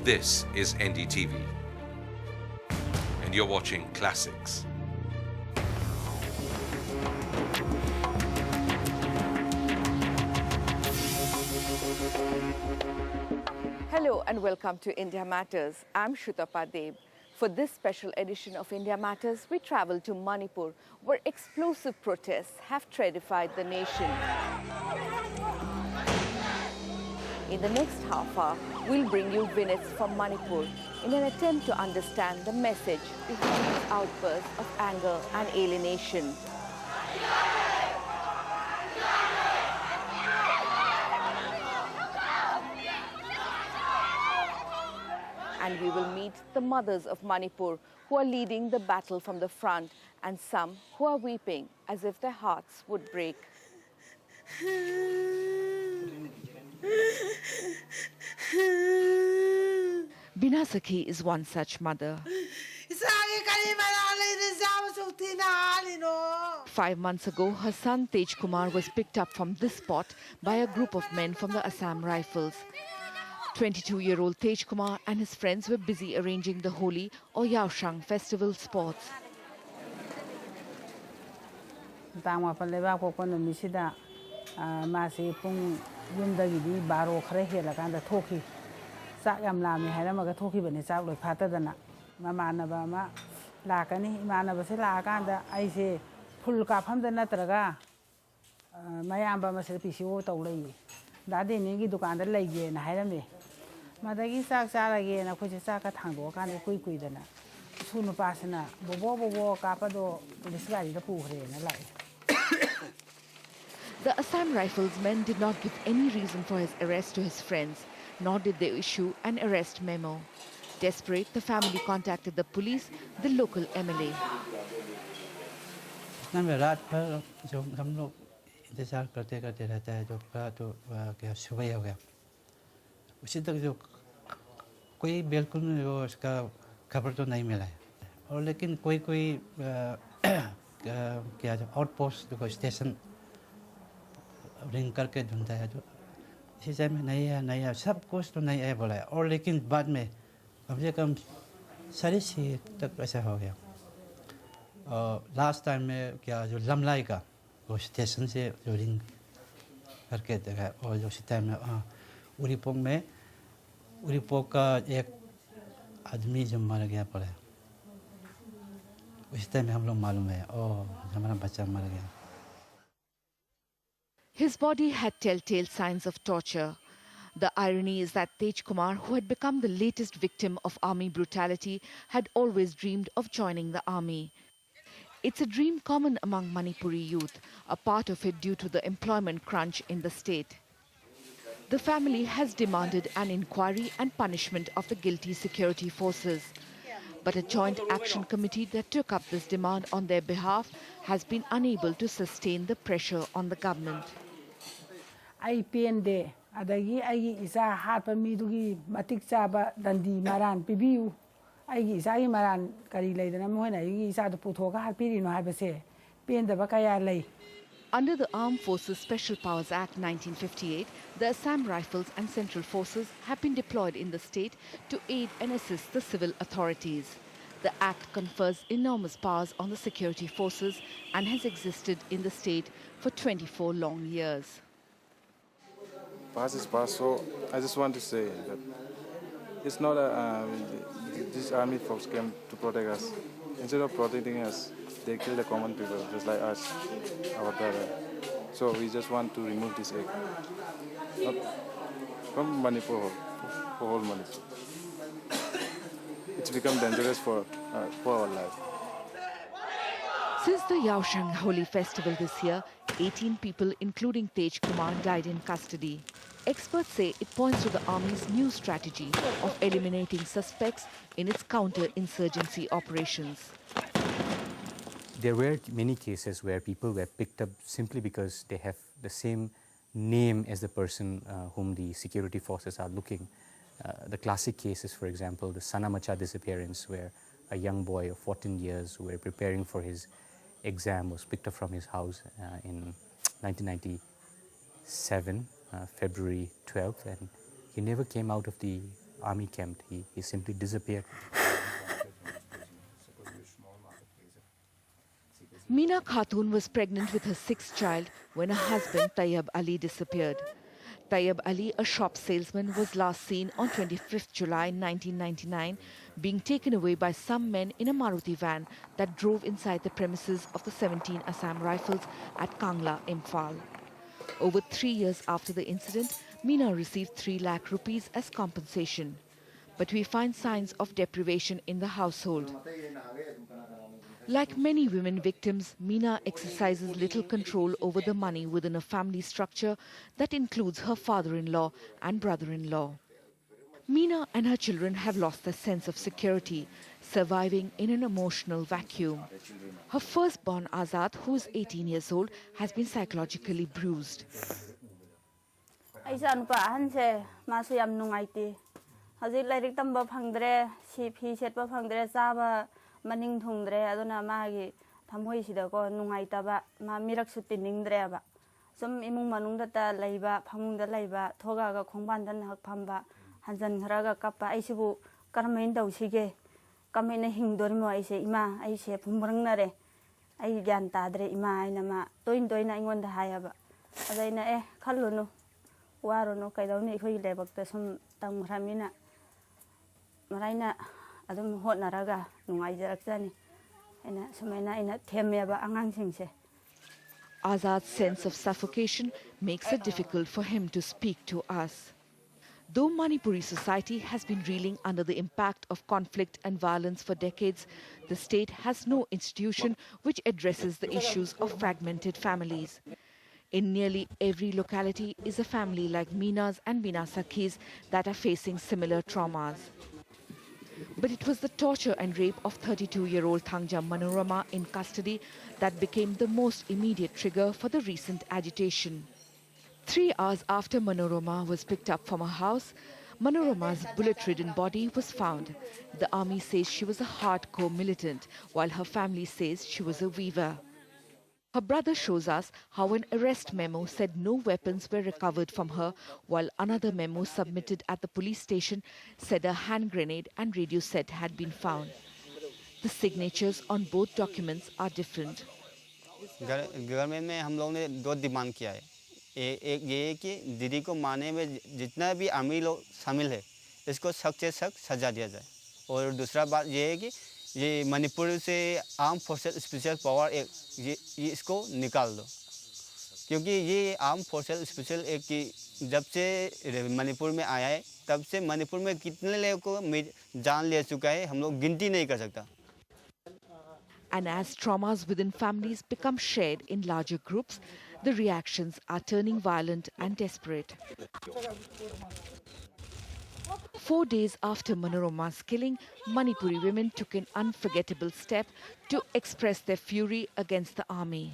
This is NDTV, and you're watching Classics. Hello and welcome to India Matters. I'm Sutapa. For this special edition of India Matters, we travel to Manipur, where explosive protests have terrified the nation. In the next half hour, we'll bring you vignettes from Manipur in an attempt to understand the message behind these outbursts of anger and alienation. And we will meet the mothers of Manipur who are leading the battle from the front, and some who are weeping as if their hearts would break. Binasakhi is one such mother. 5 months ago, her son Tk Kumar was picked up from this spot by a group of men from the Assam Rifles. 22-year-old Tk Kumar and his friends were busy arranging the Holi or Yaoshang festival sports. The Assam Rifles men did not give any reason for his arrest to his friends, nor did they issue an arrest memo. Desperate, the family contacted the police, the local MLA. कोई बिल्कुल उसका खबर तो नहीं मिला है और लेकिन कोई क्या जो आउटपोस्ट को स्टेशन रिंग करके ढूंढता है जो इसी टाइम में नहीं है सब कुछ तो नहीं है बोला है और लेकिन बाद में कम से कम 6:30 तक ऐसा हो गया लास्ट टाइम में क्या जो लमलाई का वो स्टेशन से जो रिंग करके देखा और जो उसी टाइम में उरीपोक का एक आदमी जो मर गया पड़ा है उस टाइम में हम लोग मालूम है हमारा बच्चा मर गया. His body had telltale signs of torture. The irony is that Tk Kumar, who had become the latest victim of army brutality, had always dreamed of joining the army. It's a dream common among Manipuri youth, a part of it due to the employment crunch in the state. The family has demanded an inquiry and punishment of the guilty security forces. But a joint action committee that took up this demand on their behalf has been unable to sustain the pressure on the government. I pende adagi ai isa harpa midugi matik chaba dandi maran pibiu ai isa gi maran kari leidana moina gi isa to puthoga harpiri no habase pende ba kaya lei. Under the Armed Forces Special Powers Act 1958, the Assam Rifles and Central Forces have been deployed in the state to aid and assist the civil authorities. The act confers enormous powers on the security forces and has existed in the state for 24 long years. Past is past, so I just want to say that it's not these army folks came to protect us. Instead of protecting us, they kill the common people, just like us, our brother. So we just want to remove this act. Not from Manipur, for whole Manipur. It's become dangerous for our life. Since the Yaoshang Holi festival this year, 18 people, including Tk Kumar, died in custody. Experts say it points to the army's new strategy of eliminating suspects in its counter-insurgency operations. There were many cases where people were picked up simply because they have the same name as the person whom the security forces are looking. The classic cases, for example, the Sanamacha disappearance, where a young boy of 14 years who were preparing for his exam was picked up from his house in 1997, February 12th, and he never came out of the army camp. He simply disappeared. Meena Khatun was pregnant with her sixth child when her husband Tayyab Ali disappeared. Tayyab Ali, a shop salesman, was last seen on 25th July 1999 being taken away by some men in a Maruti van that drove inside the premises of the 17 Assam Rifles at Kangla, Imphal. Over 3 years after the incident, Meena received 3 lakh rupees as compensation. But we find signs of deprivation in the household. Like many women victims, Meena exercises little control over the money within a family structure that includes her father-in-law and brother-in-law. Meena and her children have lost their sense of security, surviving in an emotional vacuum. Her firstborn Azad, who is 18 years old, has been psychologically bruised. maning thungdre aduna magi thamhoi sida ko nungaitaba ma mirak sutti ningdreba sum imung manungda ta leiba phamungda leiba thoga ga khongbandan hak phamba hanjan kharaga kappa aisibu karmain dausige kamaina hingdormo aise ima aise phumrangnare ai gyan tadre ima aina ma toina ingonda hayaba adaina khallunu warunu kaidawni khoi lebakta sum tangramina maraina adum hotnaraga nungaijarakjani ena sumaina ina themyaba angangsingse. Azad's sense of suffocation makes it difficult for him to speak to us. Though Manipuri society has been reeling under the impact of conflict and violence for decades, the state has no institution which addresses the issues of fragmented families. In nearly every locality is a family like Meena's and Meena Sakhi's that are facing similar traumas. But it was the torture and rape of 32-year-old Thangja Manorama in custody that became the most immediate trigger for the recent agitation. 3 hours after Manorama was picked up from her house, Manorama's bullet-ridden body was found. The army says she was a hardcore militant, while her family says she was a weaver. Her brother shows us how an arrest memo said no weapons were recovered from her, while another memo submitted at the police station said a hand grenade and radio set had been found. The signatures on both documents are different. Government में हम लोगों ने 2 demand किया है। एक ये है कि दीदी को मारने में जितना भी आर्मी लोग शामिल है इसको सख्त से सख्त सजा दिया जाए। और दूसरा बात ये है कि ये मणिपुर से arm forces special power act ये इसको निकाल दो, क्योंकि ये आर्म फोर्सेस स्पेशल एक्ट की जब से मणिपुर में आया है तब से मणिपुर में कितने लोगों को जान ले चुका है हम लोग गिनती नहीं कर सकता। And as traumas within families become shared in larger groups, the reactions are turning violent and desperate. 4 days after Manorama's killing, Manipuri women took an unforgettable step to express their fury against the army.